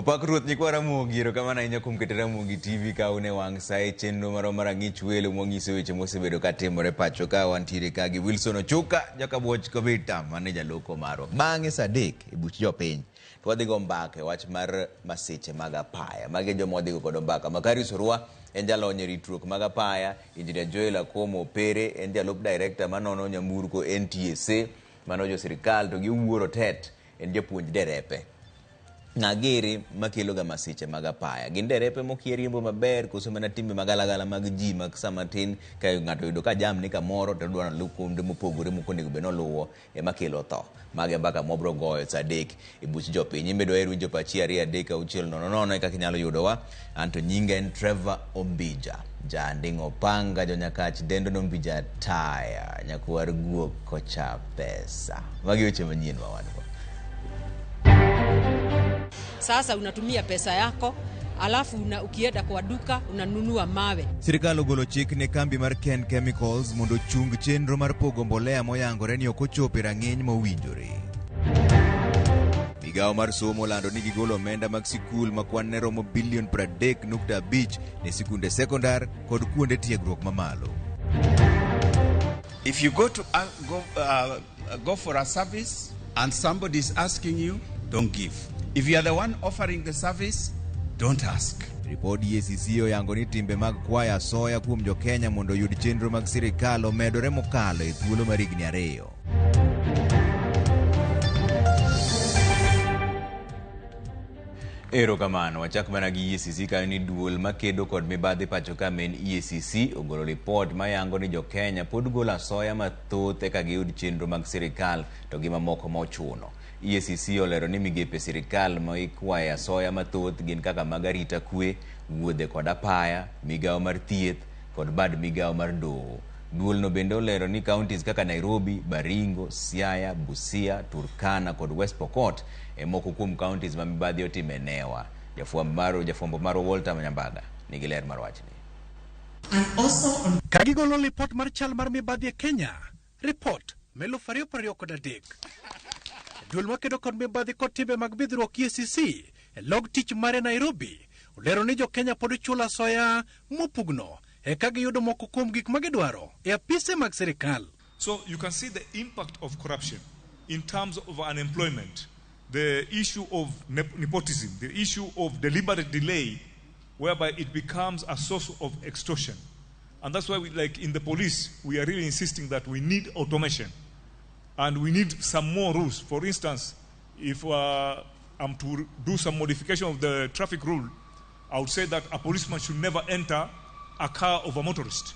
Opak ruoth nyikwa Ramogi ero kama na inya kumkete RamogiTV ka une wang sae chenro maro marang'ich welo mong'iso weche mosebedo katimore pacho ka wantiere ka gi Wilson Ochuka jakabuoch kobita maneja loko maro bang'e saa 3 e buch jopiny to wadhi go mbaka wach mar masiche mag apaya mage joma wadhi go kod mbaka Makari Sorwa en jalony ritruok mag apaya Injinia Joel Akomo Pere en jalup director manono nyamburko NTSA manojo sirikal to giwuoro tet en japuonj derepe Nagiri makelo ga masiche mag apaya gin derepe mokieriembo maber koso mana timbe magalagala mag ji mag samatin ka ng'ato yudo ka jam ni kamoro to dwaro lukunde mopogore mokonego beno luwo e makelo tho mage mbaka mobro goyo saa 3 e buch jopiny imedo eru winjo pachi 2-3-6-0 kaka inyalo yudowa anto nyinga en Trevor Ombija jandingo panga jonyakach dendo nombija taya nyakwar guok kocha pesa magi weche manyien mawango. Sasa unatumia pesa yako, alafu ukienda kwa duka unanunua mawe. Sirikal ogolo chik ne kambi mar Ken Chemicals mondo chung chenro mar pogo mbolea moyangore ni ok ochope rang'eny mowinjore. Migawo mar somo lando ni gigolo omenda mag sikul makwan ne romo bilion 30.5 ne sikunde sekondar kod kuonde tiegruok mamalo. If you go to go for a service and somebody is asking you, don't give. If you are the one offering the service, don't ask. Report EACC oyango ni timbe mag kwaya soya kuom jo Kenya mondo yud chenro mag sirikal omedore mokalo e thuolo mar higni 2. Erokamano wachak mana gi EACC ka ni duol makedo kod mibadhi pacho ka men EACC ogolo report mayango ni jo Kenya pod golo asoya mathoth eka giyud chenro mag sirikal to gi mamoko mochuno. EACC olero ni migepe sirikal ma ikwayo asoya mathoth gin kaka mag arita kwe, wuodhe kod apaya, migawo mar thieth kod bad migawo mar doho. Duol no bende olero ni counties kaka Nairobi, Baringo, Siaya, Busia, Turkana kod West Pokot e moko kuom counties ma mibadhi otimenewa. Jafwambo maro Walter Manyambaga nigi ler mar wachni. Kagigolo report mar chal mar mibadhi e Kenya. Report melo 2023. Duol makedo kod mibadhi kod timbe mag bidhruok EACC e log tich mare Nairobi olero ni jo Kenya pod chulo asoya mopugno e ka giyudo moko kuom gik magidwaro e apise mag sirikal. So you can see the impact of corruption in terms of unemployment, the issue of nepotism, the issue of deliberate delay whereby it becomes a source of extortion. And that's why like in the police, we are really insisting that we need automation. And we need some more rules. For instance, if I'm to do some modification of the traffic rule, I would say that a policeman should never enter a car of a motorist.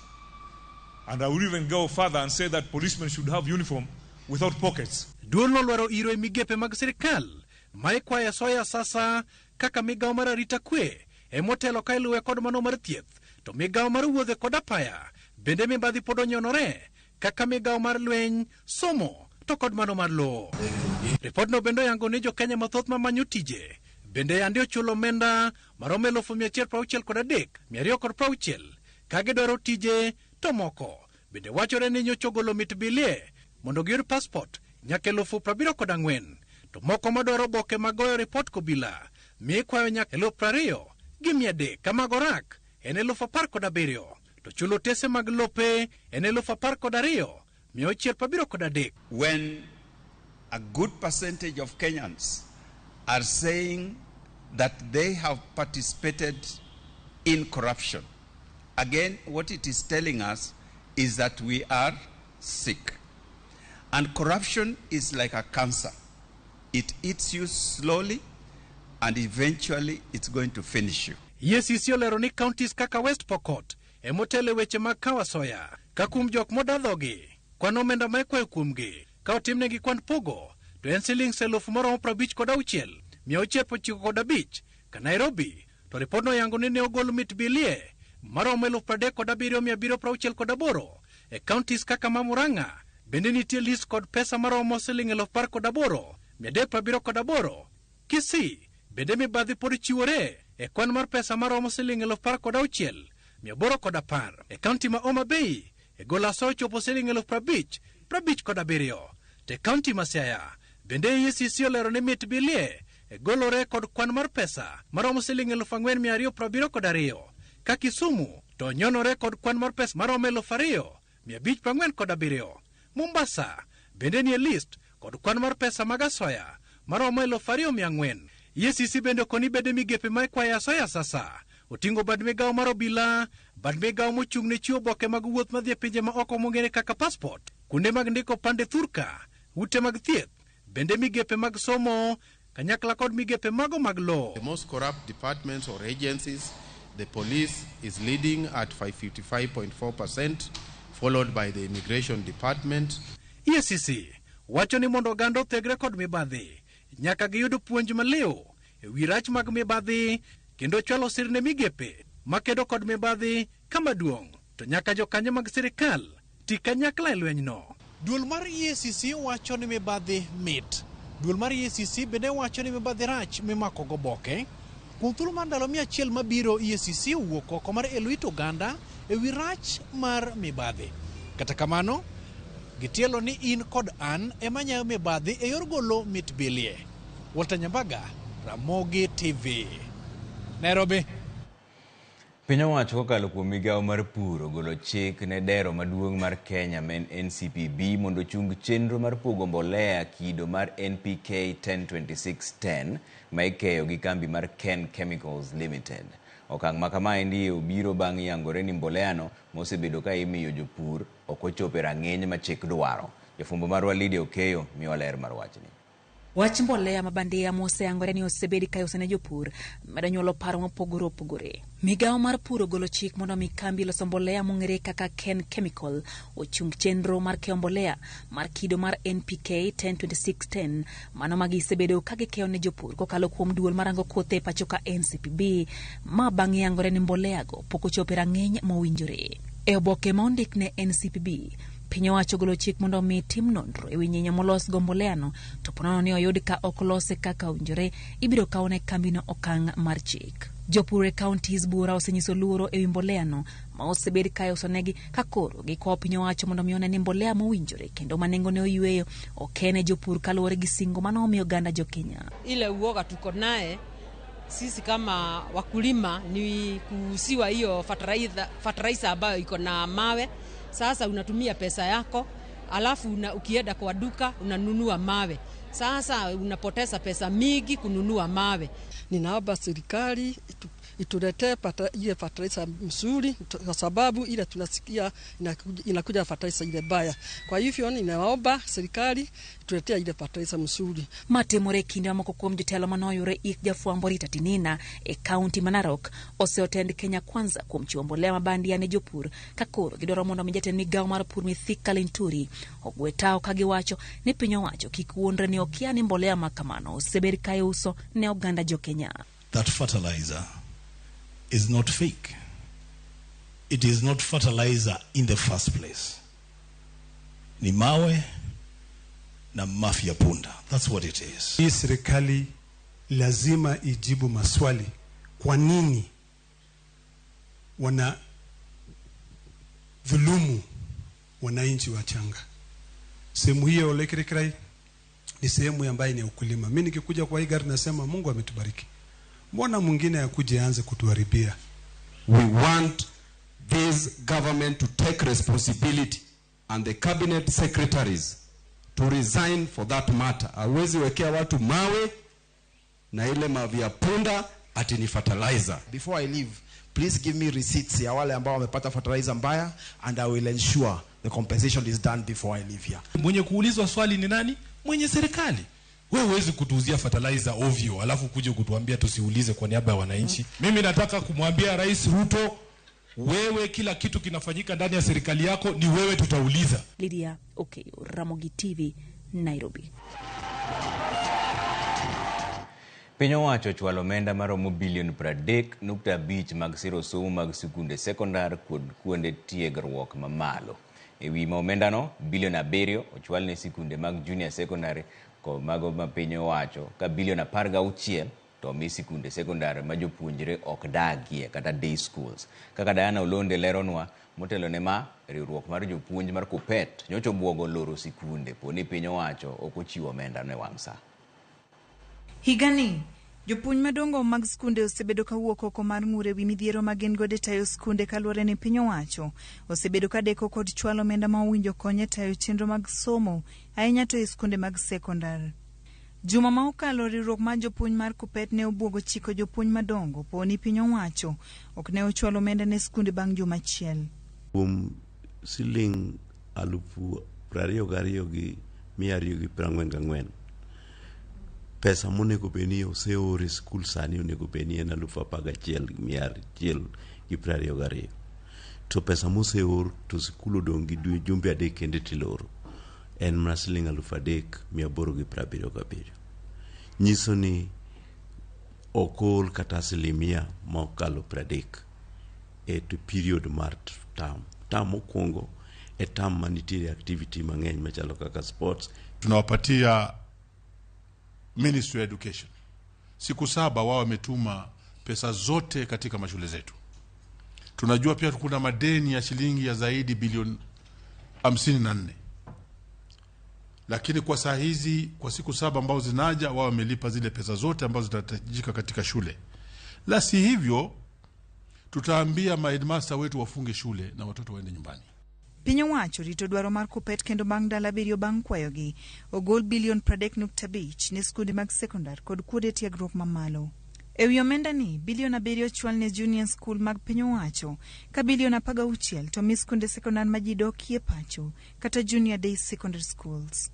And I would even go further and say that policemen should have uniform without pockets. Duol nolwaro iro e migepe mag sirikal ma ikwayo asoya sasa kaka migawo mar arita kwe e motelo ka iluwe kod mano mar thieth to migawo mar wuodhe kod apaya bende mibadhi pod onyonore kaka migawo mar lweny, somo to kod mano mar lowo. Report no bende yango ni jo Kenya mathoth mamanyo tije bende yande ochulo omenda maromo 163,260 ka gidwaro tije to moko bende wachore ni nyocha ogolo mit bilie mondo giyud passport nyaka 74,000 to moko madwaro boke magoyo report kobila mi kwayo nyaka 20,300 kama gorak en 17,000 to chulo tese mag lope en 12,273. When a good percentage of Kenyans are saying that they have participated in corruption, again, what it is telling us is that we are sick. And corruption is like a cancer. It eats you slowly and eventually it's going to finish you. EACC olero ni counties kaka West Pokot e motele weche mag kawasoya kakum jok modadhogi kwan omenda ma ikwayo kuomgi ka otimnegi kwan pogo to en shillings 56,695 ka Nairobi to ripodno yango ni ne ogolo mit bilie maromo 37,768 e counties kaka Murang'a bende nitie list kod pesa maromo shillings 18,378. Kisii bende mibadhi pod chiwore e kwan mar pesa maromo shillings 16,810. E county ma Homa Bay e gola asoya chopo shillings 50,057. Te county ma Siaya bende EACC olero ni mit bilie golore kod kwan mar pesa maromo siling 4,272 ka Kisumu to nyonore kod kwan mar pesa maromo 2,547. Mombasa bende nie list kod kwan mar pesa mag asoya maromo 2,400. EACC bende koni bede migepe ma ikwayo asoya sasa otingo bad migawo mar obila, bad migawo mochung' ne chiwo oboke mag wuoth madhi e pinje ma oko mong'ere kaka passport, kuonde mag ndiko pande thurka, ute mag thieth, bende migepe mag somo kanyakla kod migepe mago mag law. The most corrupt departments or agencies, the police is leading at 55.4%, followed by the immigration department. EACC wacho ni mondo oganda othegre kod mibadhi nyaka giyudo puonj maliw e wi rach mag mibadhi kendo chwalo sirne migepe makedo kod mibadhi kama duong' to nyaka jokanyo mag sirikal ti kanyakla e lwenyno. Duol mar EACC wacho ni mibadhi mit. Duol mar EACC bende wacho ni mibadhi rach mimako go boke. Kuom thuolo mar ndalo 100 mabiro EACC wuok oko mar eluit oganda e wi rach mar mibadhi. Kata kamano, gitielo ni in kod an ema nyayo mibadhi e yor golo mit bilie. Walter Nyambaga, Ramogi TV. Nairobi. Piny owacho kokalo kuom migawo mar pur ogolo chik ne dero maduong' mar Kenya men NCPB mondo chung chenro mar pogo mbolea kido mar NPK 102610 ma ikeyo gi kambi mar Ken Chemicals Limited. Okang' ma kamaendi obiro bang' yangore ni mboleano mosebedo ka imiyo jopur ok ochopo e rang'iny ma chik dwaro. Jafumbo marwa Lydia Okeyo miyo ler mar wachni. Wach mbolea mabandia moseyangore ni osebedi ka usene jopur medo nyuolo paro mopogore opogore. Migawo mar pur ogolo chik mondo mi kambi loso mbolea mong'ere kaka Ken Chemical ochung chenro mar keyo mbolea mar kido mar NPK 102610 mano ma gisebedo ka gikeyo ne jopur kokalo kuom duol marango kothe pacho ka NCPB ma bang' yangore ni mbolea go pok ochopo e rang'iny mowinjore. E oboke ma ondik ne NCPB, piny owacho golo chik mondo mi tim nonro e wi nyinyo molos go mboleano to ponono ni oyud ka ok lose kaka owinjore ibiro kawo ne kambino okang' mar chik. Jopur e counties bura osenyiso luoro e wi mboleano ma osebed ka usonegi ka koro gikwayo piny owacho mondo mi one ni mbolea mowinjore kendo ma nengone oyueyo okene jopur kaluwore gi singo manomiyo oganda jokenya. Ile uoga tuko naye sisi kama wakulima ni kusiwa hiyo fertilizer ambayo iko na mawe. Sasa unatumia pesa yako, alafu ukienda kwa duka unanunua mawe. Sasa unapoteza pesa mingi kununua mawe. Ninaomba serikali ituletee ile fertilizer mzuri kwa sababu ile tunasikia inakuja fertilizer ile baya. Kwa hivyo ninaomba serikali ituletee ile fertilizer mzuri. Matemore kinde moko kuom jotelo manoyore ik jafwambo Rita Tinina e kaunti ma Narok oseotend Kenya Kwanza kuom chiwo mbolea mabandia ne jopur ka koro gidwaro mondo mi jatend migawo mar pur Mithika Linturi ogwe tao ka giwacho ni piny owacho kik wuondre ni okia ni mbolea ma kamano osebed ka iuso ne oganda jokenya. That fertilizer is not fake. It is not fertilizer in the first place. Ni mawe na mafia punda. That's what it is. Hii serikali lazima ijibu maswali. Kwa nini wana dhulumu wananchi wachanga? Sehemu hiyo Lekirikrai ni sehemu ambayo ni ukulima. Mimi nikikuja kwa hii gari nasema Mungu ametubariki. Mbona mwingine akuje aanze kutuharibia? We want this government to take responsibility and the cabinet secretaries to resign for that matter. Hawezi wekea watu mawe na ile mavia punda ati ni fertilizer. Before I leave, please give me receipts ya wale ambao wamepata fertilizer mbaya and I will ensure the compensation is done before I leave here. Mwenye kuulizwa swali ni nani? Mwenye serikali. Wewe huwezi kutuuzia fertilizer ovyo alafu kuje kutuambia tusiulize kwa niaba ya wananchi. Mimi nataka kumwambia Rais Ruto, wewe kila kitu kinafanyika ndani ya serikali yako ni wewe tutauliza. Lydia Okeyo, Ramogi TV, Nairobi. Piny owacho chwalo omenda maromo bilion 30.5 mag siro somo mag sikunde sekondar kod kuonde tiegruok mamalo. E wi omendano bilion 7 ochwal ne sikunde mag junior secondary ko mago ma piny owacho ka bilion 16 to mi sikunde sekondar ma jopuonjre ok dagie kata day schools. Kaka Diana Olonde leronwa, motelo ne ma riwruok mar jopuonj mar Kupet nyocho buogo loro sikunde poni piny owacho ok ochiwo omenda ne wang' sa. Higani jopuonj madongo mag skunde osebedo kawuok oko mar ng'ure wi midhiero ma gin godo tayo skunde kaluwore ni piny owacho osebedo kadeko kod chwalo omenda ma owinjo konye tayo chenro mag somo ahinya to e skunde mag sekondar. Juma ma okalo riwruok mar jopuonj mar Kuppet ne obwogo chiko jopuonj madongo po ni piny owacho ok ne ochwalo omenda ne skunde bang' juma achiel. Siling 22,244 pesa monego beni oseore skul sani onego beni en 11,122 to pesa moseor to skul odong' gi jumbe 3 kende tiloro en mana siling 3,877. Nyiso ni okol kata asilimia mokalo 30 e period mar tam mokwongo e tam manitiere activity mang'eny machalo kaka sports. Tunawapatia Ministry of Education siku 7 wao wametuma pesa zote katika mashule zetu. Tunajua pia kuna madeni ya shilingi ya zaidi bilioni 54, lakini kwa saa hizi kwa siku 7 ambao zinaja wao wamelipa zile pesa zote ambazo zitahitajika katika shule. La si hivyo tutaambia maheadmaster wetu wafunge shule na watoto waende nyumbani. Piny owacho rito dwaro mar Kuppet kendo bang' dala 7 bang' kwayogi ogol bilion 30.5 ne skunde mag sekondar kod kuonde tiegruok mamalo. E wi omenda ni bilion 7 ochwal ne junior school mag piny owacho ka bilion 16 to mi skunde sekondar ma ji dokie pacho kata junior day secondary schools.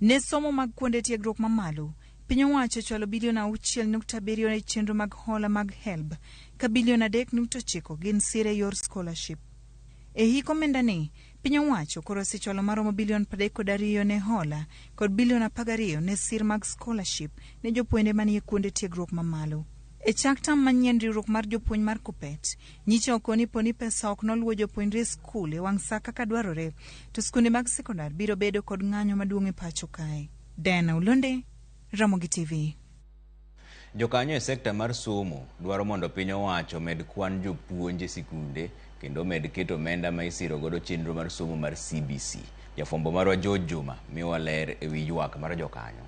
Ne somo mag kuonde tiegruok mamalo piny owacho chwalo bilion 6.7 ne chenro mag hola mag HELB ka bilion 3.9 gin sire yor scholarship. E hiko omenda ni piny owacho koro osechwalo maromo bilion 32 ne hola kod bilion 12 ne sir mag scholarship ne jopuonjre manie kuonde tiegruok mamalo. E chak tam manyien riwruok mar jopuonj mar Kuppet nyicho okoni poni pesa ok noluwo jopuonjre skul e wang' sa kaka dwarore to skunde mag sekondar biro bedo kod ng'anyo maduong' e pacho kae. Diana Ulonde, Ramogi TV. Jokanyo e sekta mar somo dwaro mondo piny owacho med kwan jopuonje sikunde kendo med keto omenda ma isiro godo chenro mar somo mar CBC. Jafwambo marwa George Juma miwa ler e wi ywak mar jokanyo.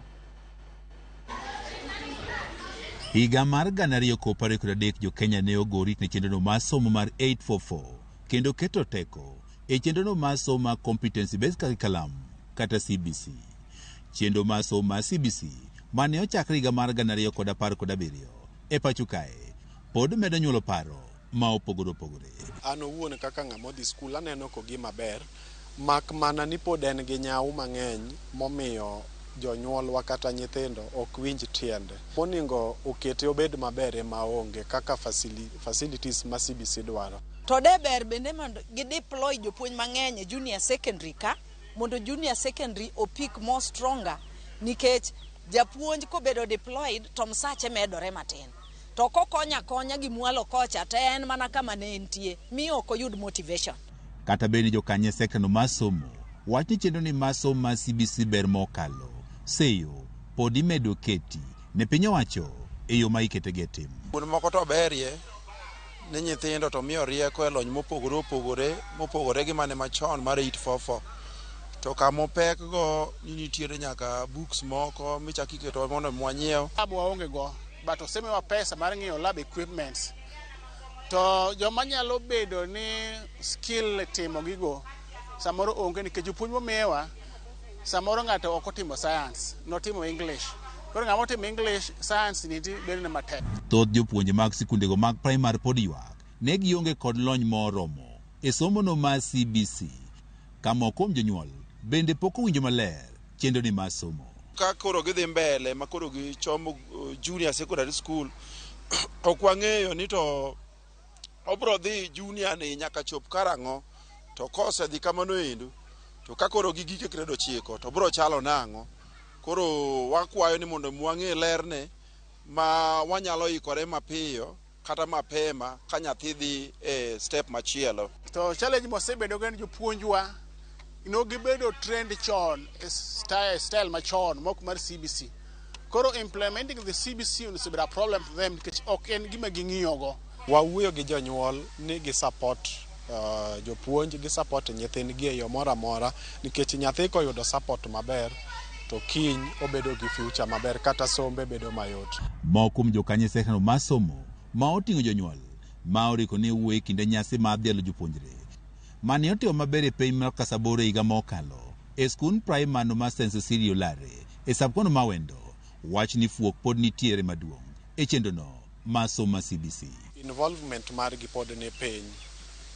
Higa mar 2023 jo Kenya ne ogorit ne chenrono mar somo mar 844 kendo keto teko e chenrono mar somo mar competency based curriculum kata CBC. Chenro mar somo mar CBC mane ochakre higa mar 2017 e pacho kae pod medo nyuolo paro ma opogore opogore. An owuon kaka ng'ama odhi skul aneno ko gima ber mak mana ni pod en gi nyau mang'eny momiyo jonyuolwa kata nyithindo ok winj tiende. Moningo okete obed maber ema onge kaka facilities ma CBC dwaro. To de ber bende mondo gi deploy jopuonj mang'eny e junior secondary ka mondo junior secondary opik more stronger nikech japuonj kobedo deployed to msache medore matin. To kokonya gi mwalo kocha te en mana kama ne entie miyo ok oyud motivation. Kata beni jokanye sekno masomo wach ni chenro ni masomo ma CBC ber mokalo seyo pod imedo keti ne piny owacho e yo ma ikete getim. Kuon moko to berie ne nyithindo to miyo rieko e lony mopogore gi mane machon mar 844. To kamo pek go nitiere nyaka books moko michaki keto mondo mwanyiew. Abwa onge go but osemewa pesa mar ng'iewo lab equipments. To joma nyalo bedo ni skill timo gigo samoro onge nikech jopuonj momewa samoro ng'ato ok otimo science notimo English. Koro ng'ama otimo English science niti bedo matek. Thoth jopuonje mag sikundego mag primary pod ywak ne gionge kod lony moromo e somono mar CBC. Kama kuom jonyuol bende pok owinjo maler chenro ni mar somo. Ka koro gidhi mbele ma koro gichomo junior secondary school ok wang'eyo ni to obro dhi junior ni nyaka chop karang'o to kosedhi kamano endo to ka koro gigike grade 9 to bro chalo nang'o. Koro wakwayo ni mondo mwang'e lerne ma wanyalo ikore mapiyo kata mapema ka nyathi dhi e step machielo. To challenge mosebedo gen jopuonjwa gibedo trend chon style machon mok mar CBC. Koro implementing the CBC is a problem for them because ok en gima ging'iyogo. Wawuoyo gi jonyuol ni gi support jopuonj gi support nyithindgi e yo moro amora nikech nyathi koyudo support maber to kiny obedo gi future maber kata sombe bedo mayot. Moko mjokanye sekano masomo ma oting'o jonyuol ma oriko ni wuoyi kinde nyasi mar dhialo jopuonjre mane otimo maber e piny mar Kasaboro higa mokalo e skund primary no mar St. Cecilia Olare e sabkono ma Wendo. Wach ni fuok pod nitiere maduong' e chendono mar somo CBC. Involvement margi pod ni piny.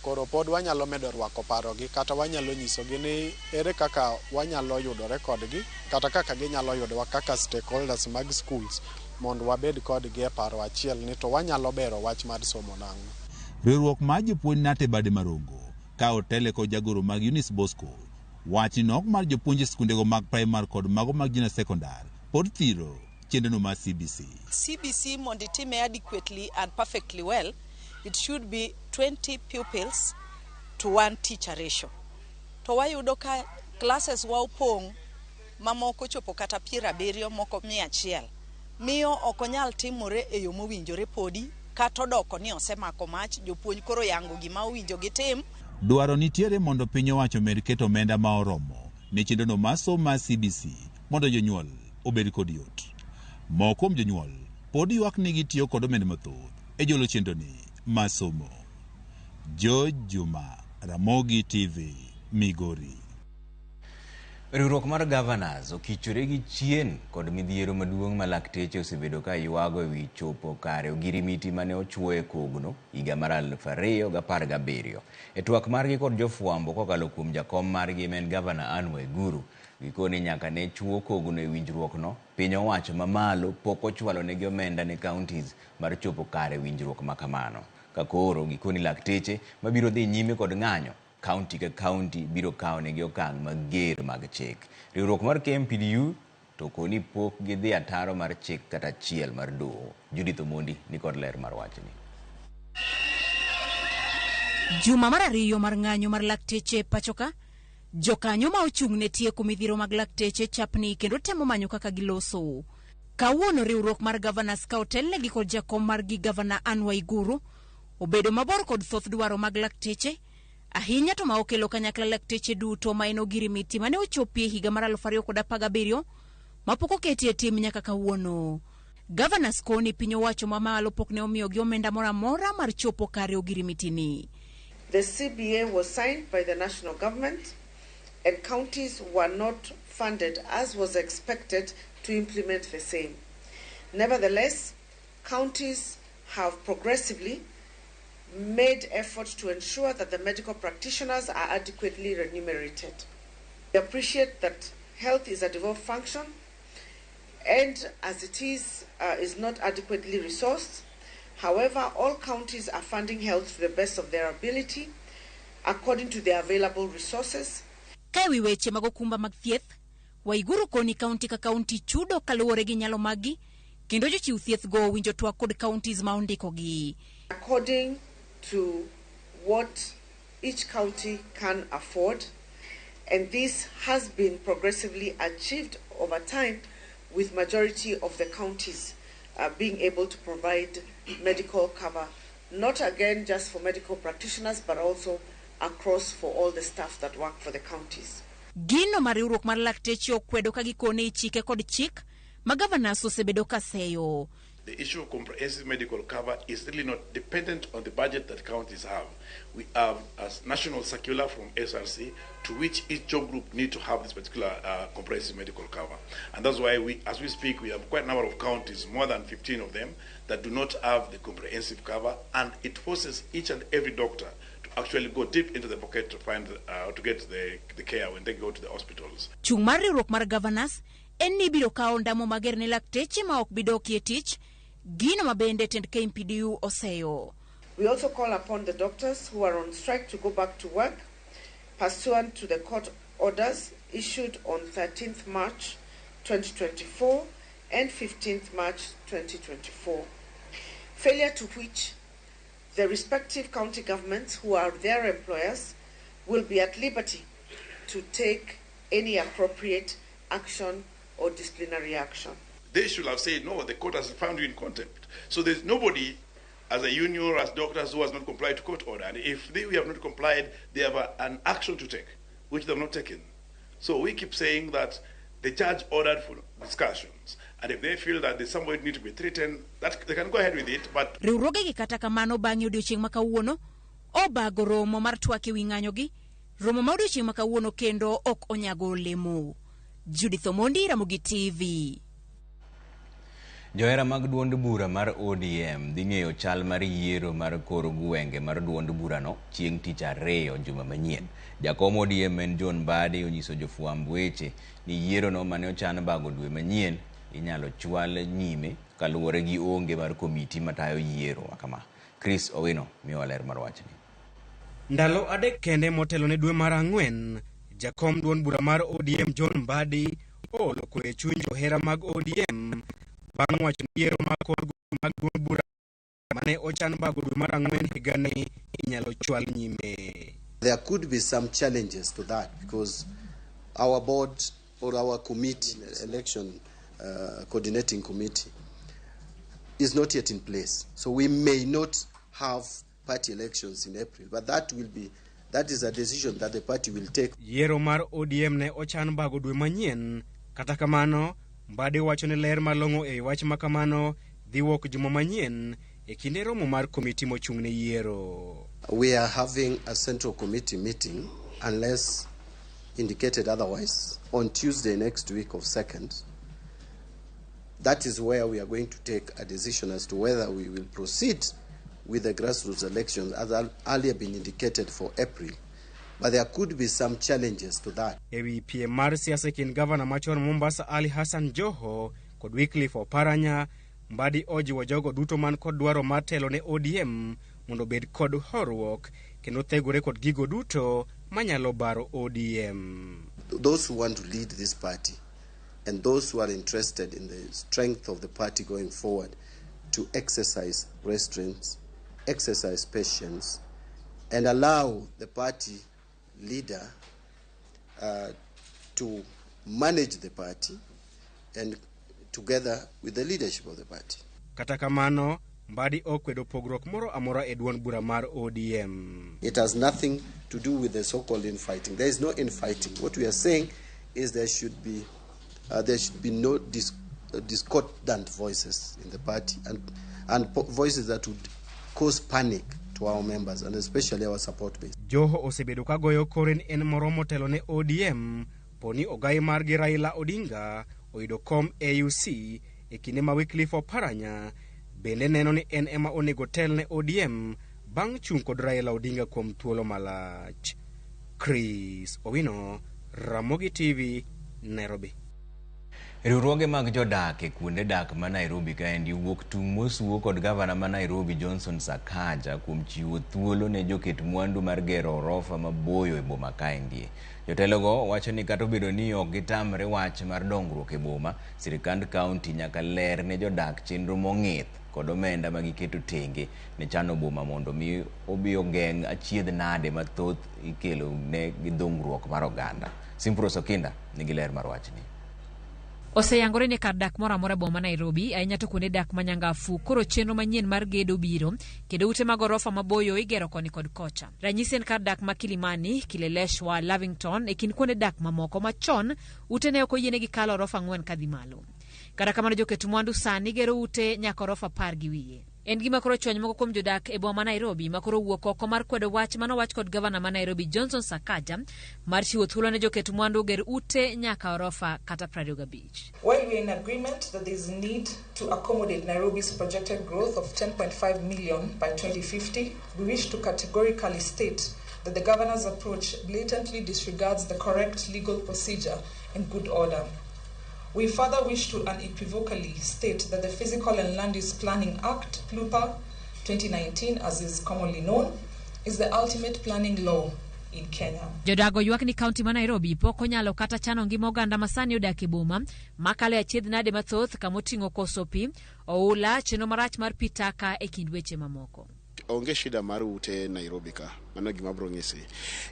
Koro pod wanyalo medo rwako parogi kata wanyalo nyisogi ni ere kaka wanyalo yudore kodgi kata kaka ginyalo yudowa kaka stakeholders mag schools mondo wabed kodgi e paro achiel ni to wanyalo bero wach mar somo nang'o. Riwruok mar jopuonj nate bade marongo ka otele kod jagoro mag Eunice Bosco wach ni nok mar jopuonj skundego mag primary kod mago mag junior secondary pod thiro chendono mar CBC. CBC mondo itime adequately and perfectly well, it should be 20 pupils to 1 teacher ratio. To wayudo ka classes wa opong' mamoko chopo kata 70 moko 100. Miyo okonyal timore e yo mowinjore podi kata odoko ni osemako mach jopuonj koro yango gima owinjo gitim. Dwaro nitiere mondo piny owacho med keto omenda ma oromo ne chendono mar somo mar CBC mondo jonyuol obed kod yot. Moko kuom jonyuol pod ywak ni gitiyo kod omenda mathoth e jolo chendoni mar somo. George Juma, Ramogi TV, Migori. Riwruok mar Governors okichore gi chien kod midhiero maduong' ma lakteche osebedo ka ywago ewi chopo kare ogirimiti mane ochuoye kogno higa mar 2017. E twak margi kod jofwambo kokalo kuom jakom margi men Governor Anne Waiguru gikoni nyaka ne chuo kogno e winjruokno piny owacho mamalo pok ochwalo negi omenda ne counties mar chopo kare winjruok makamano. Kakoro gikoni lakteche mabiro dhi nyime kod ng'anyo county ka county biro kawo negi okang' mager mag chik. Riwruok mar KMPDU to koni pok gidhi ataro mar chik kata chiel mar doho. Judith Omondi ni kod ler mar wachni. Juma mar ariyo mar ng'anyo mar lakteche pachoka, jokanyo ma ochung' ne tieko midhiro mag lakteche chapni kendo temo manyo kaka giloso. Kawuono riwruok mar Governors ka otelnegi kod jakom margi Governor Anne Waiguru obedo mabor kod thoth dwaro mag lakteche, ahinya to ma okelo kanyakla lakteche duto ma en ogirimiti mane ochopie higa mar 2017 mapok oketi e tim nyaka kawuono. Governors koni piny owacho mamalo pok ne omiyogi omenda moro amora mar chopo kare ogirimitini. The CBA was signed by the national government and counties were not funded as was expected to implement the same. Nevertheless, counties have progressively made efforts to ensure that the medical practitioners are adequately remunerated. We appreciate that health is a devolved function and as it is not adequately resourced. However, all counties are funding health to the best of their ability according to their available resources. Kawi weche magokumba mag thieth, Waiguru koni county ka county chudo kaluwore gi nyalo magi kendo jochiw thieth go winjo twak kod counties ma ondikogi. According to what each county can afford, and this has been progressively achieved over time with majority of the counties being able to provide medical cover, not again just for medical practitioners but also across for all the staff that work for the counties. Gino mariuruk mar lakteche okwedo ka gikone chike kod chik ma governors osebedo ka seyo. The issue of comprehensive medical cover is really not dependent on the budget that counties have. We have a national circular from SRC to which each job group need to have this particular comprehensive medical cover. And that's why as we speak, we have quite a number of counties, more than 15 of them, that do not have the comprehensive cover, and it forces each and every doctor to actually go deep into the pocket to find, to get the care when they go to the hospitals. Chung mar riwruok mar governors, en ni biro kawo ndamo mager ne lakteche ma ok bidokie tich, gino mabende tend KMPDU oseyo. We also call upon the doctors who are on strike to go back to work pursuant to the court orders issued on 13th March 2024 and 15th March 2024. Failure to which the respective county governments who are their employers will be at liberty to take any appropriate action or disciplinary action. They should have said, no, the court has found you in contempt. So there's nobody as a union or as doctors who has not complied to court order. And if we have not complied, they have an action to take, which they have not taken. So we keep saying that the judge ordered for discussions. And if they feel that there's somebody need to be threatened, that they can go ahead with it. But riwruoge gi kata kamano bang'e odiochieng' ma kawuono obago romo mar twak ewi ng'anyo gi. Romo ma odiochieng' ma kawuono kendo ok onyago olemo. Judith Omondi, Ramogi TV. Johera mag duond bura mar ODM dhi ng'eyo chal mar yiero mar kor gwenge mar duond burano chieng' tich ariyo juma manyien. Jakom ODM en John Mbadi onyiso jofwamb weche ni yiero no mane ochan bago dwe manyien inyalo chwal nyime kaluwore gi onge mar komiti matayo yiero kama. Chris Owino miyo ler mar wachni. Ndalo adek kende motelo ne dwe mar ang'wen, jakom duond bura mar ODM John Mbadi olo kwe chuny johera mag ODM bang' wacho ni yiero mag kor mag duond bura mane ochan bago dwe mar ang'wen higani inyalo chwal nyime. There could be some challenges to that because our board or our committee, election coordinating committee, is not yet in place. So we may not have party elections in April, but that is a decision that the party will take. Yiero mar ODM ne ochan bago dwe manyien, kata kamano Mbadi wacho ne ler malong'o e wach makamano dhi wuok juma manyien e kinde romo mar komiti mochung' ne yiero. We are having a central committee meeting, unless indicated otherwise, on Tuesday next week of 2nd. That is where we are going to take a decision as to whether we will proceed with the grassroots elections as earlier been indicated for April. But there could be some challenges to that. Ewi PM mar siasa kin Governor machon Mombasa Ali Hassan Joho kod Wycliffe Oparanya, Mbadi ojiwo jogo duto man kod dwaro mar telo ne ODM mondo bed kod horuok kendo thegore kod gigo duto manyalo baro ODM. Those who want to lead this party and those who are interested in the strength of the party going forward to exercise restraints, exercise patience, and allow the party leader to manage the party and together with the leadership of the party. Kata kamano, Mbadi okwedo pogruok moro amora e duond bura mar ODM. It has nothing to do with the so-called infighting. There is no infighting. What we are saying is there should be no discordant voices in the party and voices that would cause panic to our members and especially our support base. Joho osebedo ka goyo koren en moro motelo ne ODM poni ogai margi Raila Odinga oyudo kom AUC e kinde ma Wycliffe Oparanya bende neno ni en ema onego tel ne ODM bang' chung' kod Raila Odinga kuom thuolo malach. Chris Owino, Ramogi TV, Nairobi. Riwruoge mag jodak e kuonde dak ma Nairobi kaendi wuok tung' mosuo kod gavana ma Nairobi Johnson Sakaja kuom chiwo thuolo ne joket mwandu mar gero orofa maboyo e boma kaendi. Jotelogo wacho ni kata obedo ni ok gitamre wach mar dongruok e boma, sirikand kaunti nyaka ler ne jodak chenro mong'ith kod omenda ma giketo tenge ne chano boma mondo mi obi ogeng' achiedh nade mathoth ikelo ne gi dongruok mar oganda. Simpro Sokinda nigi ler mar wachni. Oseyangore ne kar dak moro amora boma Nairobi, ahinya to kuonde dak manyangafu. Koro chenro manyien mar gedo biro, kendo ute mag orofa maboyo igero koni kod kocha. Ranyisi en kar dak ma Kilimani, Kileleshwa, Lavington, e kin kuonde dak mamoko machon, ute ne ok oyienegi kalo orofa 4 kadhi malo. Kata kamano joket mwandu sani gero ute nyaka orofa 10 gi wiye. En gima koro chwany moko kuom jodak e boma Nairobi makoro wuok oko mar kwedo wach manowach kod gavana ma Nairobi Johnson Sakaja mar chiwo thuolo ne joket mwandu ger ute nyaka orofa kata 25. While we are in agreement that there is a need to accommodate Nairobi's projected growth of 10.5 million by 2050, we wish to categorically state that the governor's approach blatantly disregards the correct legal procedure and good order. We further wish to unequivocally state that the Physical and Land Use Planning Act, PLUPA 2019, as is commonly known, is the ultimate planning law in Kenya. Jodago ywak ni kaunti ma Nairobi pok onyalo kata chano ngima oganda masani odak e boma makale achiedh nade mathoth kamoting'o koso pi, oula, chenro marach mar pi taka e kind weche mamoko. Onge shida mar ute Nairobi ka, mano gima bro ng'isi.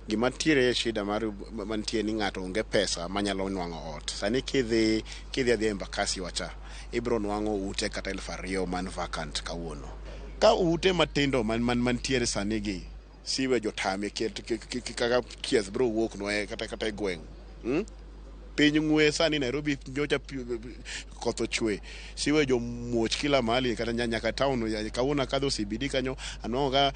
Gima tiere shida mar mantie ni ng'ato onge pesa manyalo nwang'o ot. Sani kidhi adhi Embakasi wacha, ibro nwang'o ute kata 2,000 man vacant kawuono. Ka ute matindo man tiere sani gi siwe jotame kaka kies bro wuok noe kata gweng'. piny ng'we sani Nairobi nyocha koth ochwe siwe jo muoch kila mahali kata nyaka town kawuna kadho CBD kanyo anongo ka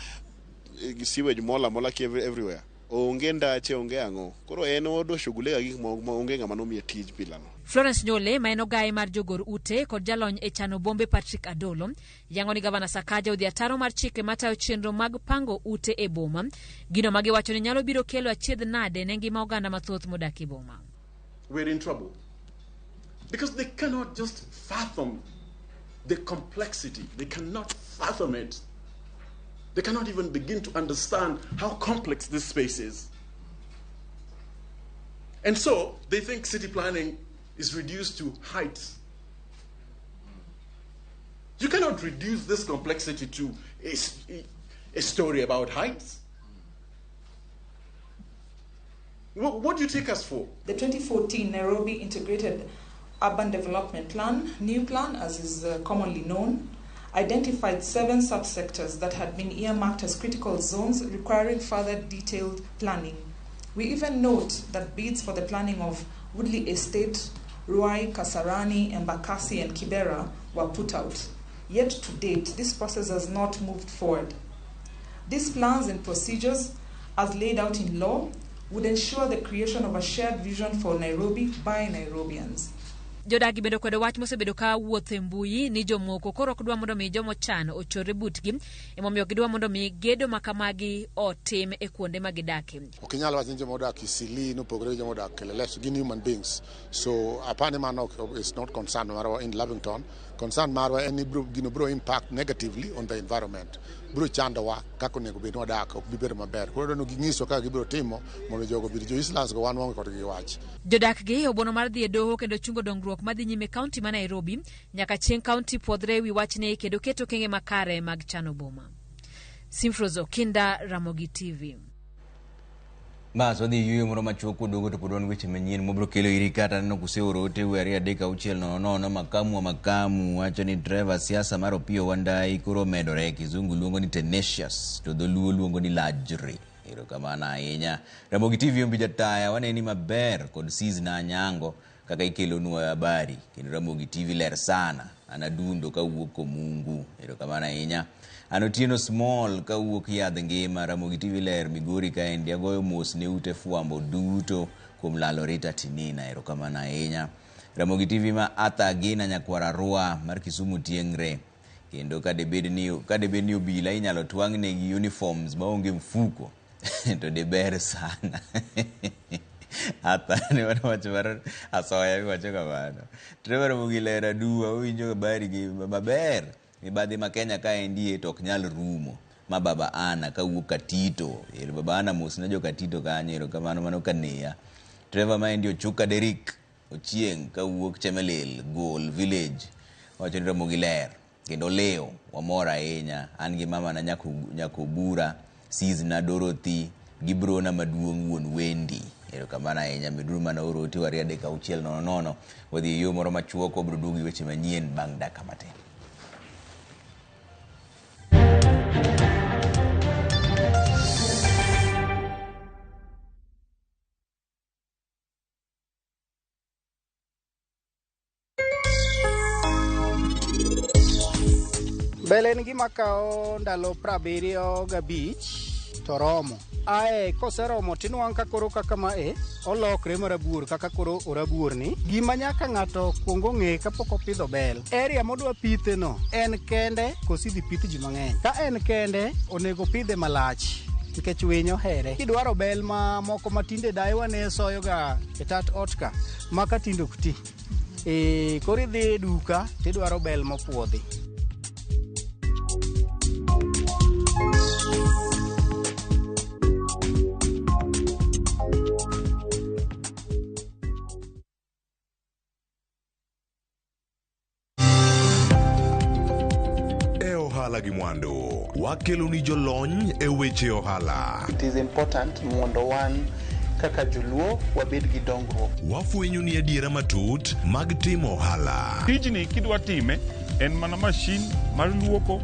siwe mola everywhere onge ndache onge ang'o koro en odo shughuli ga gik onge ng'ama nomiye tij bilano. Florence Nyole ma en ogaye mar jogor ute kod jalony e chano bombe Patrick Adolo yango ni gavana Sakaja odhi ataro mar chike matayo chenro mag pango ute e boma gino ma giwacho ni nyalo biro kelo achiedh nade ne ngima oganda mathoth modak e boma. We're in trouble because they cannot just fathom the complexity. They cannot fathom it. They cannot even begin to understand how complex this space is. And so they think city planning is reduced to heights. You cannot reduce this complexity to a story about heights. What do you take us for? The 2014 Nairobi Integrated Urban Development Plan, new plan as is commonly known, identified 7 subsectors that had been earmarked as critical zones requiring further detailed planning. We even note that bids for the planning of Woodley Estate, Ruai, Kasarani, Embakasi, and Kibera were put out. Yet to date, this process has not moved forward. These plans and procedures, as laid out in law, would ensure the creation of a shared vision for Nairobi by Nairobians. Jodagi bedo kwedo wach mosebedo ka wuotho e mbui ni jomoko koro ok dwa mondo mi jomo chan ochore butgi emomiyo gidwa mondo mi gedo makamagi otim e kuonde ma gidake. Ok inyal wacho ni joma odak Isili nopogore joma odak Kelelech gin human beings. So apani mano is not concerned marwa in Lavington. Concern marwa en gino bro impact negatively on the environment. Bro chandowa kako nego bedo wadak ok bibedo maber. Koro no ginyiso ka gibro timo mondo jogo biro jo Islands go wanwa kod gi wach. Jodak gi obono mar dhi e doho kendo chungo dongruok madhi nyime kaunti ma Nairobi nyaka chieng' kaunti puodhre wi wachne kendo keto kenge makare mag chano boma. Simfrozo Kinda, Ramogi TV. Bas wadhi yuyo moro machuok dogo to podwan weche manyien mobro kelo iri kata no kuseoro ote wari adeka uchiel nono makamu wacho ni driver siasa mar Opiyo Wandayi koro medore kizungu luongo ni tenacious to dholuo luongo ni lajri. Ero kamana ahinya. Ramogi TV ombi jataya waneni maber kod season na Anyango kaka ikelo nuwa habari kendo Ramogi TV ler sana anadundo ka wuok Mungu. Ero kamana ahinya. Anotieno small ka wuok Yadh Ngima Ramogi TV ler Migori ka endi agoyo mos ne ute fwambo duto kuom lalo Rita Tinina. Ero kamana ahinya. Ramogi TV ma ata gina nyakwara Rua mar Kisumu tiengre kendo ka debed ni obila inyalo twang' ne gi uniforms maonge mfuko to de ber sana. Hata ni wacho mar asoya wacho kamano. Trevor Mugilera duwa winjo habari gi maber. Mibadhi ma Kenya ka endi to ok nyal rumo. Ma baba Ana ka wuok Katito. Baba Ana mos na jo Katito kanyo kamano mano kaneya. Trevor ma endi Ochuka Derrick Ochieng ka wuok Chemelil Goal Village. Wacho ni Ramogiler kendo leo wamora ahinya an gi mama na nyakobura Sizna Dorothy Gibrona maduong' wuon Wendi. Ero kamana ahinya miduru mana oro ti wari adeka uchiel nono wadhi yo moro machuok obro dugi weche manyien bang' daka matin. Belen gima kao ndalo 75 to romo. Ae koseromo tinwang' ka koro kaka mae olokre marabuor kaka koro orabuor ni. Gima nyaka ng'ato kuongo ng'e kapok opidho bel. Area modwa pithe no en kende kosi dhi pith ji mang'eny. Ka en kende onego pidhe malach nikech winyo here. Kidwaro bel ma moko matinde daiwa ne soyo ga etat otka maka tindo kuti. Kori dhi duka tidwaro bel mopuodhi. Gi mwando wakelo ni jolony e weche ohala. It is important mondo wan kaka joluo wabed gi dongruok. Wafwenyo ni adiera matut mag timo ohala. Tijni kidwa time en mana mashin mar luoko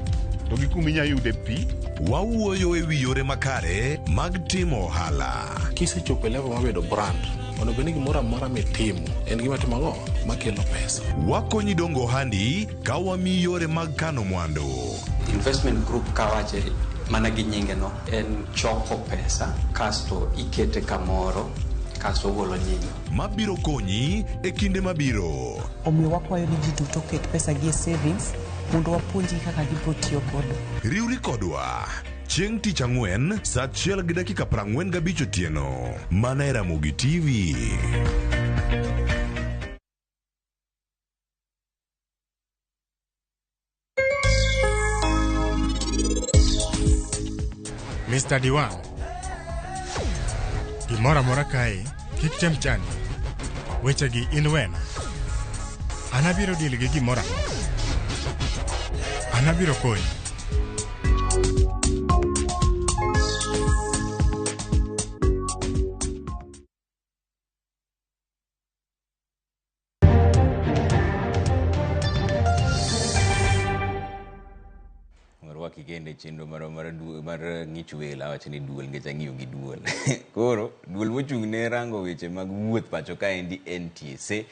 to gi kuminya yude pi. Wawuoyo e wi yore makare mag timo ohala. Kisechopo level mabedo brand onego ni gimoro amora mitimo en gima timo ang'o makelo pesa. Wakonyi dongo handi ka wamiyi yore mag kano mwandu. Investment group kawache mana gi nyinge no en choko pesa kasto ikete kamoro kasto golo nyinyo mabiro konyi e kinde mabiro. Omiyo wakwayo ni ji duto ket pesa gi e savings mondo wapuonji kaka gibiro tiyo kodo. Riwri kodwa chieng' tich ang'wen saa 1:45 otieno mana e Ramogi TV. Mr. Diwan, gimora mora kae, kik tem chani. Weche gi in wena. Anabiro dil gi gimora. Anabiro konyi. Kigende chenro mar ng'ich wela wacho ni duol ngech ang'iyo gi duol. Koro duol mochung' ne rango weche mag wuoth pacho kaendi NTSA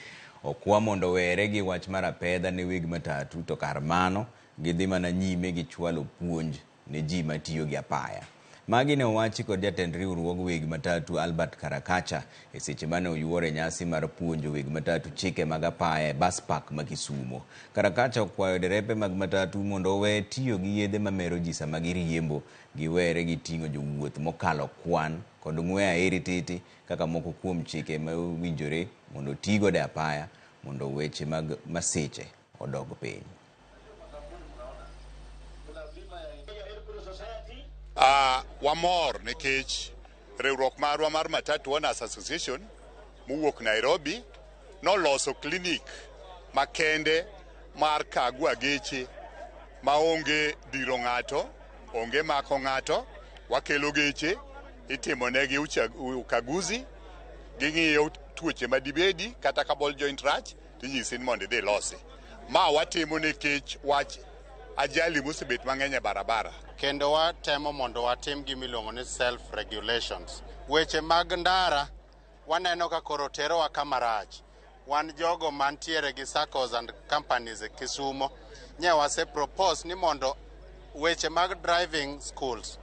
okwa mondo were gi wach mar apedha ne weg matatu, to kar mano gidhi mana nyime gi chwalo puonj ne ji matiyo gi apaya. Magi ne owachi kod jatend riwruog weg matatu Albert Karakacha e seche mane oyuore nyasi mar puonjo weg matatu chike mag apaya e bus park ma Kisumo. Karakacha okwayo derepe mag matatu mondo owe tiyo gi yedhe mamero ji sama giriembo, giwere gi ting'o jowuoth mokalo kwan kod ng'we aheri tete kaka moko kuom chike ma winjore mondo tigo de apaya mondo weche mag masiche odog piny. Wamor nikech riwruok marwa mar Matatu Owners Association mowuok Nairobi noloso klinik makende mar kagwa geche maonge diro ng'ato, onge mako ng'ato. Wakelo geche, itimo negi ukaguzi, ging'iyo tuoche madibedi kata ka ball joint rach, tinyisi ni mondo idhi losi. Ma watimo nikech wach ajali musebet mang'eny e barabara. Kendo watemo mondo watim gimiluongo ni self regulations. Weche mag ndara waneno ka koro terowa kama rach. Wan jogo mantiere gi Saccos and companies e Kisumo nye wase propose ni mondo weche mag driving schools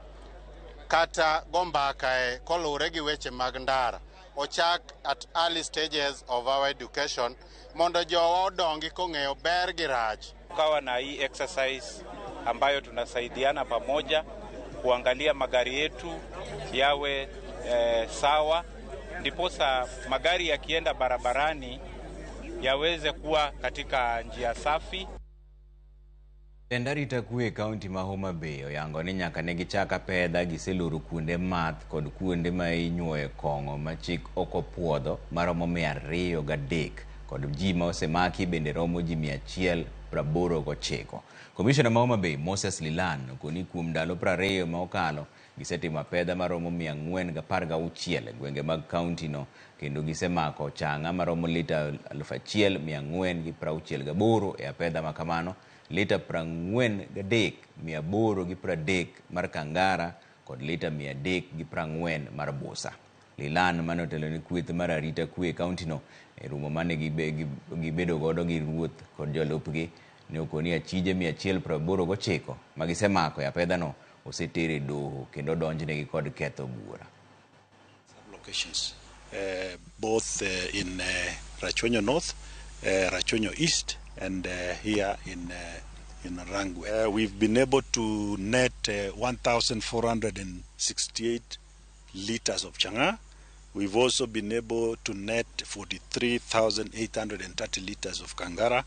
kata gombaka kolure gi weche mag ndara ochak at early stages of our education mondo jowa odongi kong'eyo ber gi rach. Kawa na hii exercise ambayo tunasaidiana pamoja kuangalia magari yetu yawe sawa, ndiposa magari yakienda barabarani yaweze kuwa katika njia safi. Endarita kwe kaunti ma Homa Bay oyango ni nyaka ne gichaka pedha giseloro kuonde math kod kuonde ma inyuoye kong'o ma chik okopuodho maromo 203 kod ji ma osemaki bende romo ji 189. Komishona ma Homa Bay Moses Lilan koni kuom ndalo 20 ma okalo gisetimo pedha maromo 416 gwenge mag kaunti no, kendo gisemako chang'a maromo lita 1468 e pedha makamano, lita 43,830 mar kangara kod lita 340 mar busa. Lilan manotelo ni kweth mar arita kwe kaunti no e rumo mane gibedo godo gi ruoth kod jolupgi ne okoni achije 189 magisemako ya pedha no osetere doho kendo donjnegi kod ketho bura. Locations both in Rachonyo North, Rachonyo East and here in Rangwe. We've been able to net 1,468 liters of changa. We've also been able to net 43,830 liters of kangara.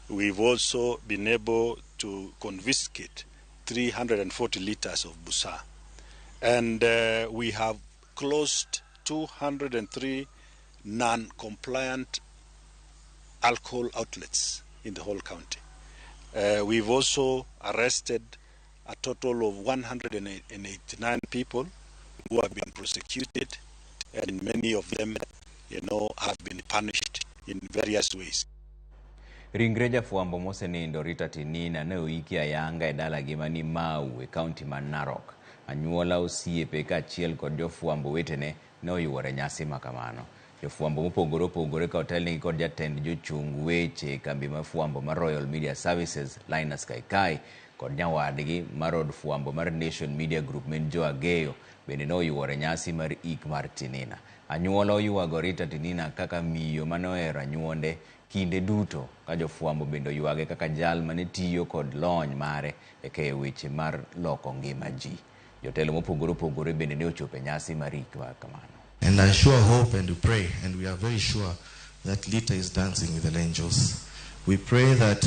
We've also been able to confiscate 340 liters of busa. And we have closed 203 non-compliant alcohol outlets in the whole county. We've also arrested a total of 189 people who have been prosecuted, and many of them, have been punished in various ways. Ringre jafwambo mosenindo Rita Tinina ne oiki ayanga e dala gimani Mau e kaunti man Narok. Anyuola osiepe kaachiel kod jofwambo wetene ne oyuore nyasi makamano. Jofuambo mopogore opogore ka otelnigi kod jatend jochung weche kambi mafuambo mar Royal Media Services Linus Kaikai kod nyawadgi mar od fuambo mar Nation Media Group men Jo Ageyo bende noyuore nyasi mar ik mar Tinina. Anyuola oyuago Rita Tinina kaka miyo mane ohero anyuonde kinde duto, ka jofuambo bende oyuage kaka jal mane tiyo kod lony mare e keyo weche mar loko ngima ji. Jotelo mopogore opogore bende ne ochopo nyasi mar ik mar kamano. And I sure hope and we pray, and we are very sure that Lita is dancing with the angels. We pray that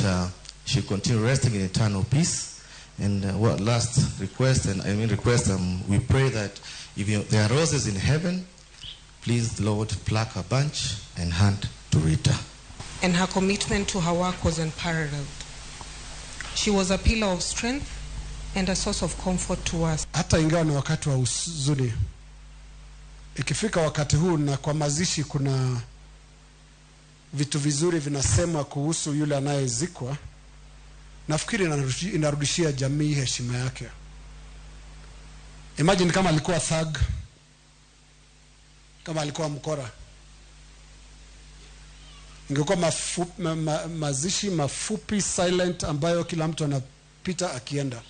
she continue resting in eternal peace. And last request, we pray that if there are roses in heaven, please, Lord, pluck a bunch and hand to Rita. And her commitment to her work was unparalleled. She was a pillar of strength and a source of comfort to us. Hata ingawa ni wakati wa huzuni, ikifika wakati huu na kwa mazishi kuna vitu vizuri vinasemwa kuhusu yule anayezikwa, nafikiri inarudishia jamii heshima yake. Imagine kama alikuwa thug, kama alikuwa mkora, ingekuwa mazishi mafupi, silent, ambayo kila mtu anapita akienda.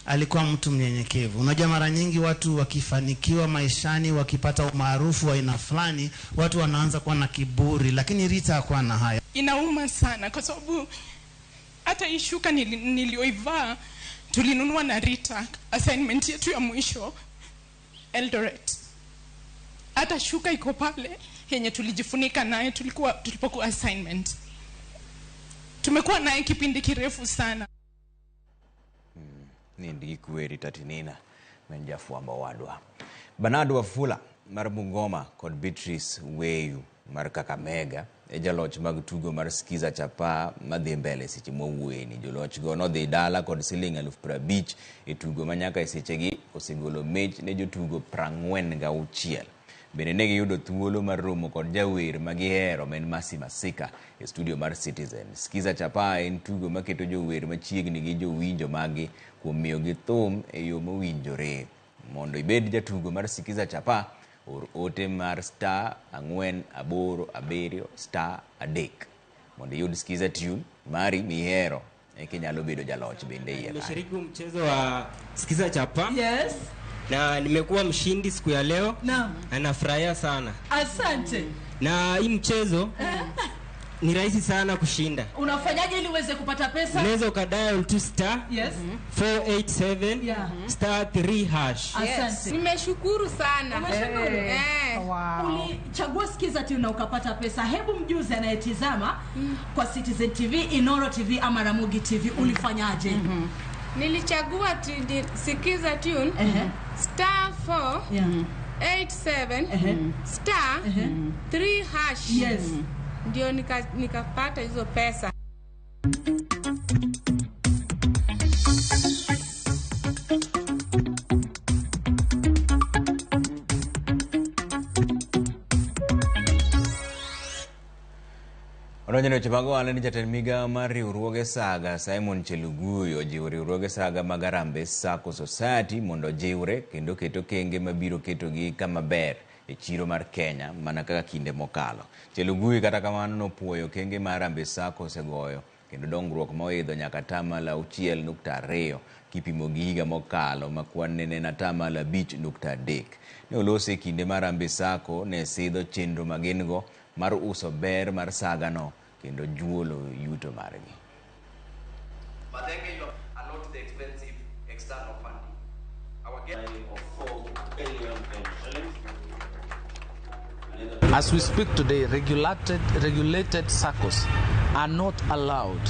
Alikuwa mtu mnyenyekevu. Unajua mara nyingi watu wakifanikiwa maishani, wakipata umaarufu wa aina fulani, watu wanaanza kuwa na kiburi, lakini Rita hakuwa na haya. Inauma sana kwa sababu hata ishuka nilioivaa tulinunua na Rita, assignment yetu ya mwisho Eldoret. Hata shuka iko pale yenye tulijifunika naye tulipokuwa assignment. Tumekuwa naye kipindi kirefu sana. Nindi kweri Tinina menja fuamba wadwa. Bernard Wafula mar Bungoma kod Beatrice Weyu mar Kakamega e jaloch mag tugo mar Skiza Chapa madhi mbele seche mowueni. Joloch go nodhi dala kod siling 50,000 e tugo manyaka e sechegi osegolo mech ne jotugo 46. Bende ne giyudo thuolo mar romo kod jawer magihero men Mercy Masika e studio mar Citizen. Skiza Chapa en tugo maketo jower machiegni gi jowinjo magi kuom miyogi thum e yo mowinjore. Mondo ibed jatugo mar Skiza Chapa, or ote mar *887*3 mondo iyud Skiza tune mari mihero e kinyalo bedo jaloch bende iye. Nimeshiriki mchezo wa Skiza Chapa. Yes. Na nimekuwa mshindi siku ya leo. Naam. Na nafurahia sana. Asante. Na hii mchezo ni rahisi sana kushinda. Unafanyaje ili uweze kupata pesa? Unaweza ukadial to star 487 *3#. Asante. Nimeshukuru sana. Umeshukuru? Wow. Ulichagua Skiza tu na ukapata pesa. Hebu mjuze anayetizama kwa Citizen TV, Inoro TV ama Ramogi TV, ulifanyaje? Nilichagua Skiza tune *487*3#. Yes. Ndio nikapata hizo pesa. Ononyene chimago aleni jatend migawo mar riwruoge Saga Simon Cheluguyo jiwo riwruoge Saga mag Harambee Sacco Society mondo jiwre kendo keto kenge mabiro ketogi kama ber e chiro mar Kenya mana kaka kinde mokalo. Cheluguyo kata kamano nopuoyo kenge mar Harambee Sacco osegoyo kendo dongruok moidho nyaka 6.2 kipimo gi higa mokalo ma kwan nene na 5.3. Ne olose kinde mar Harambee Sacco ne sidho chenro magingo mar uso ber mar Saga no kendo juolo yuto margi. But then you are not the expensive external funding. Our gain of 4 billion shillings. As we speak today, regulated SACCOs are not allowed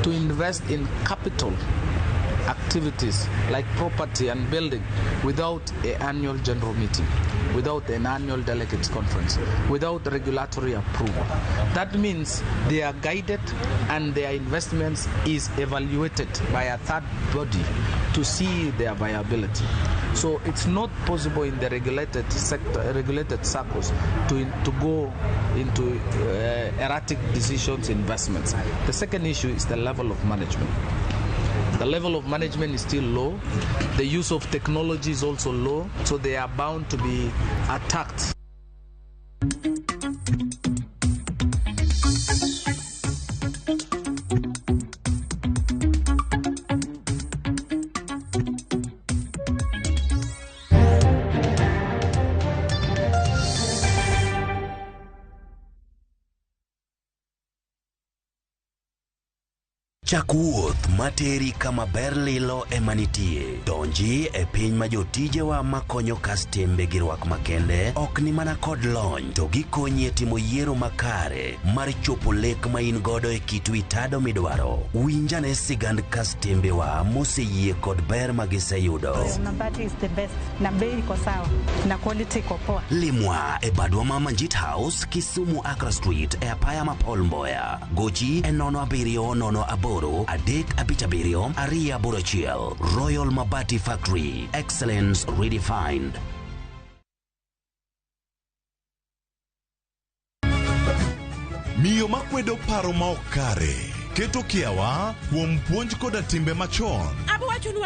to invest in capital activities like property and building without an annual general meeting, without an annual delegates conference, without regulatory approval. That means they are guided and their investments is evaluated by a third body to see their viability. So it's not possible in the regulated sector, regulated SACCOs to go into erratic decisions, investments. The second issue is the level of management. The level of management is still low. The use of technology is also low, so they are bound to be attacked. Chak wuoth materi kama ber lilo emanitie. Donji e piny ma jotijewa makonyo kastembe gi rwak makende ok ni mana kod lony to gikonyi e timo yiero makare mar chopo lek ma in godo e kitu itado midwaro. Winjane sigand kastembewa moseyie kod ber ma giseyudo. Nambati is the best. Na bei iko sawa. Na quality iko poa. Limwa e badwa ma Manjit House, Kisumu Accra Street e apaya ma Paul Mboya. Gochi e 070 Adek Abitabirio Aria Burachiel. Royal Mabati Factory. Excellence redefined. Miyo makwedo paro ma okare keto kiawa kuom puonj koda timbe machon. Abwachonu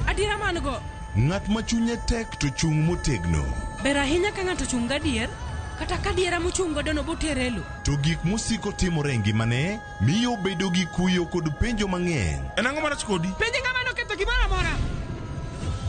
adiera man go. Ng'at ma chunye tek to chung motegno. Ber ahinya ka ng'ato chung gadier, kata ka diera mochung godo no boterelo. To gik musiko timore e ngimane miyo bedo gi kuyo kod penjo mang'eny. En ang'o marach kodi? Penjo ng'ama noketho gimoro amora.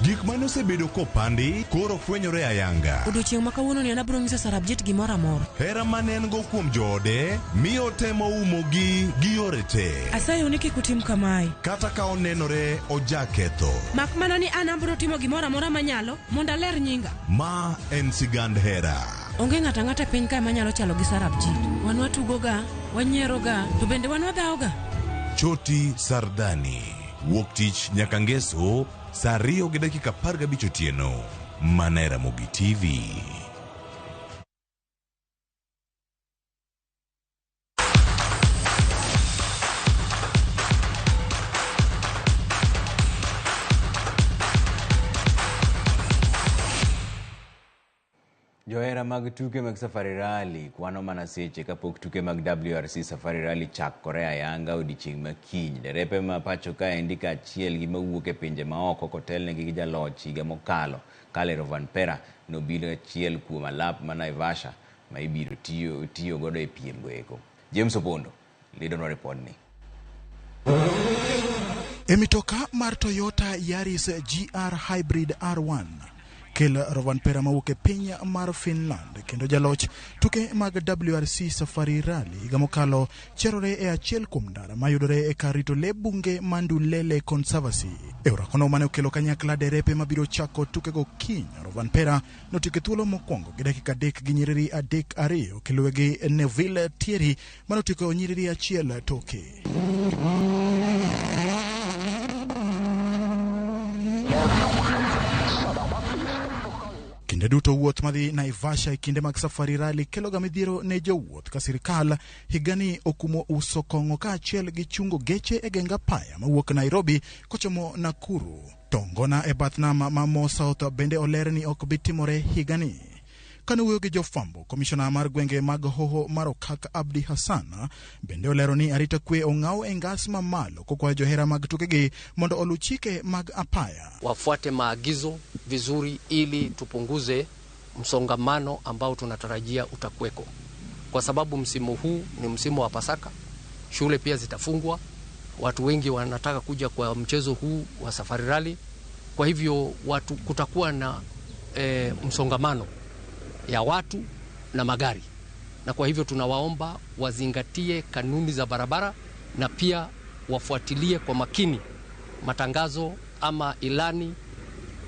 Gik mane osebedo kopandi koro fwenyore ayanga. Odiochieng' ma kawuono ni anabro ng'iso Sarabjet gimoro amora. Hera mane en go kuom joode miyo temo umogi gi yore te. Asayo ni kik utim kamae. Kata ka onenore ojaketho. Mak mana ni an abro timo gimoro amora manyalo mondo aler nyinga. Ma en sigand hera. Onge ng'ata ng'ata piny ka manyalo chalo gi Sarabjet. Wan watugoga, wanyieroga, to bende wan wadhaoga. Choti Sardani. Wuok tich nyaka ngeso saa 2:15 otieno. Mana Ramogi TV. Johera mag tuke mag Safari Rally kwano mana seche kapok tuke mag WRC Safari Rally chakore ayanga odiochieng' makiny. Derepe ma pacho ka endika achiel gi mawuok e pinje maoko kotelnegi gi jaloch higa mokalo Kalero Van Pera nobilo achiel kuom alap ma Naivasha ma ibiro tiyo godo e piem goeko. James Opondo lidonwa report ni. Emitoka mar Toyota Yaris GR Hybrid R1 kel Rovan Pera mawuok e piny mar Finland kendo jaloch tuke mag WRC Safari Rally higa mokalo cherore e achiel kuom ndara mayudore e kar rito le bunge Mandulele Conservancy. E orakono mane okelo kanyakla derepe mabiro chako tukego kiny, Rovan Pera notieko thuolo mokwongo gi dakika 3 gi nyiriri 3-2 kiluwe gi Neville Thierry manotieko nyiriri 1 toke. Kinde duto wuoth madhi Naivasha e kinde mag Safari Rally keloga midhiero ne jowuoth ka sirikal higani okumo uso kong'o ka achiel gi chungo geche e genga paya mawuok Nairobi kochomo Nakuru. Tongona e bath nam ma Mo South bende oler ni ok bitimore higani. Kane wuoyo gi jofambo, komishona mar gwenge mag Hoho mar Okak Abdi Hassan bende olero ni arita kwe ong'aw e ngas mamalo kokwayo johera mag tukegi mondo oluw chike mag apaya. Wafuate maagizo vizuri ili tupunguze msongamano ambao tunatarajia utakweko. Kwa sababu msimu huu ni msimu wa Pasaka, shule pia zitafungwa, watu wengi wanataka kuja kwa mchezo huu wa Safari Rally. Kwa hivyo kutakuwa na msongamano ya watu na magari, na kwa hivyo tunawaomba wazingatie kanuni za barabara na pia wafuatilie kwa makini matangazo ama ilani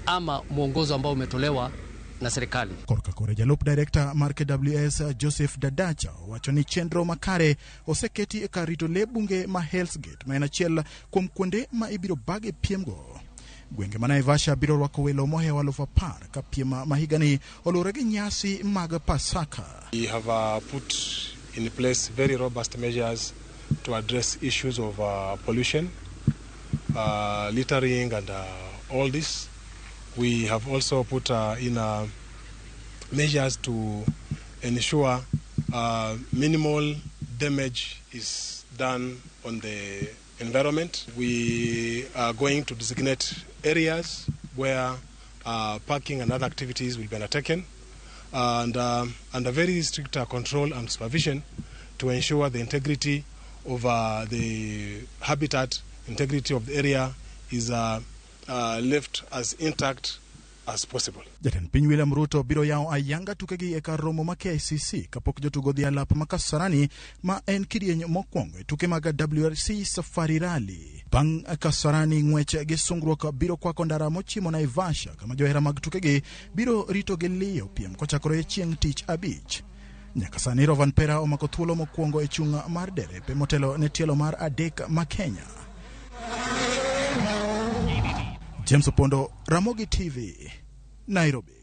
ama mwongozo ambao umetolewa na serikali. Korka kore jalup director mar KWS Joseph Dadacha wacho ni chenro makare oseketi e kar rito le bunge ma Hell's Gate ma en achiel kuom kuonde ma ibiro bage piemgo. Gwenge ma Naivasha biro rwako welo mohewa 10,000 ka piem ma higani olure gi nyasi mag Pasaka. We have put in place very robust measures to address issues of pollution, littering and all this. We have also put in measures to ensure minimal damage is done on the environment. We are going to designate areas where parking and other activities will be undertaken, and under very strict control and supervision to ensure the integrity of the habitat, integrity of the area is left as intact as possible. Jatend piny William Ruto biro yawo ayanga tukegi e kar romo ma KICC kapok jotugo dhi alap ma Kasarani ma en kidieny mokwongo e tuke mag WRC Safari Rally. Bang' Kasarani ng'wech gi sungruok biro kwako ndara mochimo Naivasha kama johera mag tukegi biro rito gi liyo piem kochakore chieng' tich abich. Nyaka sani Rovan Pera omako thuolo mokwongo e chung' mar derepe motelo ne tielo mar adek ma Kenya. James Opondo, Ramogi TV, Nairobi.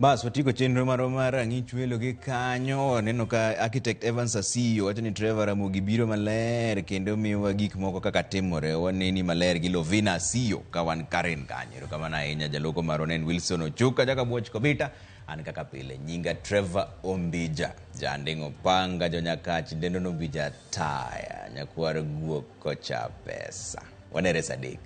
Bas watiko chenro mar ang'ich welo gi kanyo. Neno ka architect Evans Asiyo wacho ni Trevor Ramogi biro maler kendo miwa gik moko kaka timore. Waneni maler gi Lovina Asiyo ka wan Karen kanyo. Kama na inya jaloko maronen Wilson Ochuka jaka buoch kobita an kaka pile nyinga Trevor Ombija jandingo panga jonyakachi dendo Ombija taya nyakwar guok kocha pesa. Wanere Sadik.